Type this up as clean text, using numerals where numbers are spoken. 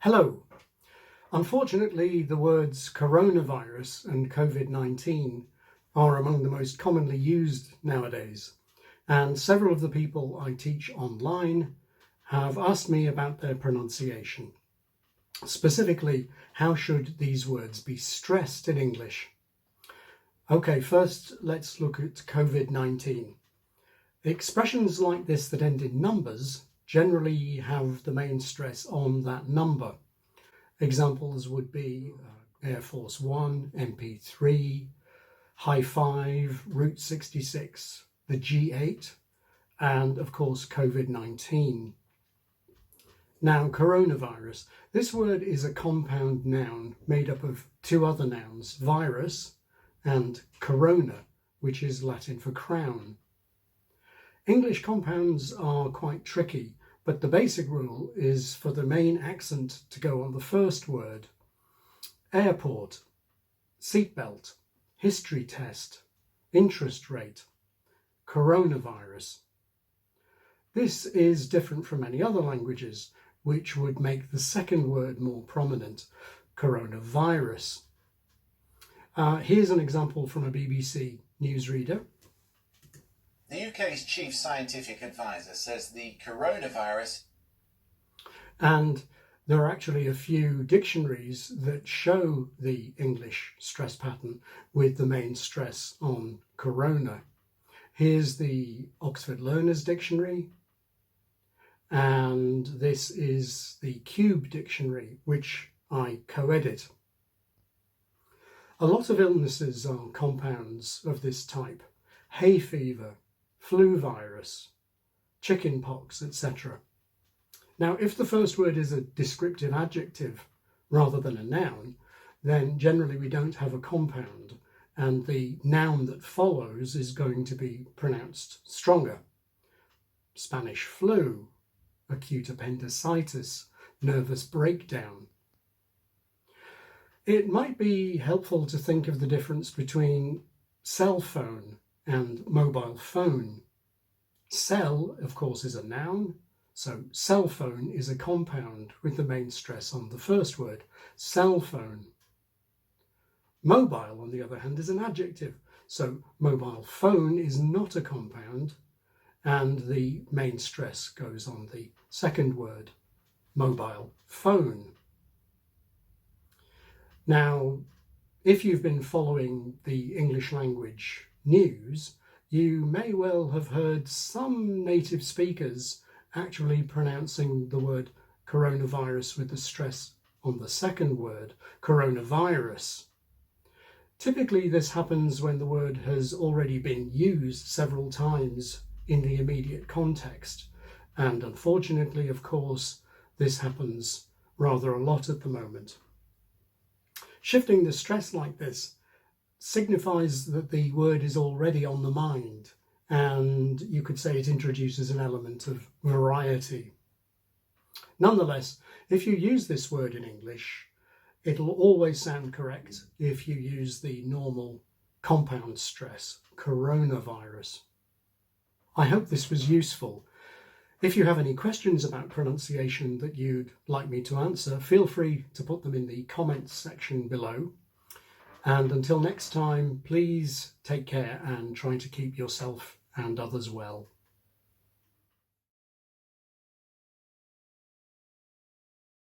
Hello. Unfortunately, the words coronavirus and COVID-19 are among the most commonly used nowadays, and several of the people I teach online have asked me about their pronunciation. Specifically, how should these words be stressed in English? Okay, first let's look at COVID-19. Expressions like this that end in numbers generally have the main stress on that number. Examples would be Air Force One, MP3, High Five, Route 66, the G8, and of course COVID-19. Now, coronavirus. This word is a compound noun made up of two other nouns, virus and corona, which is Latin for crown. English compounds are quite tricky, but the basic rule is for the main accent to go on the first word. Airport, seatbelt, history test, interest rate, coronavirus. This is different from many other languages, which would make the second word more prominent, coronavirus. Here's an example from a BBC newsreader. The UK's chief scientific advisor says the coronavirus... And there are actually a few dictionaries that show the English stress pattern with the main stress on corona. Here's the Oxford Learners Dictionary, and this is the Cube Dictionary, which I co-edit. A lot of illnesses are compounds of this type: hay fever, flu virus, chicken pox, etc. Now, if the first word is a descriptive adjective rather than a noun, then generally we don't have a compound, and the noun that follows is going to be pronounced stronger. Spanish flu, acute appendicitis, nervous breakdown. It might be helpful to think of the difference between cell phone and mobile phone. Cell, of course, is a noun, so cell phone is a compound with the main stress on the first word, cell phone. Mobile, on the other hand, is an adjective, so mobile phone is not a compound, and the main stress goes on the second word, mobile phone. Now, if you've been following the English language news, you may well have heard some native speakers actually pronouncing the word coronavirus with the stress on the second word, coronavirus. Typically, this happens when the word has already been used several times in the immediate context. And unfortunately, of course, this happens rather a lot at the moment. Shifting the stress like this signifies that the word is already on the mind, and you could say it introduces an element of variety. Nonetheless, if you use this word in English, it'll always sound correct if you use the normal compound stress, coronavirus. I hope this was useful. If you have any questions about pronunciation that you'd like me to answer, feel free to put them in the comments section below. And until next time, please take care and try to keep yourself and others well.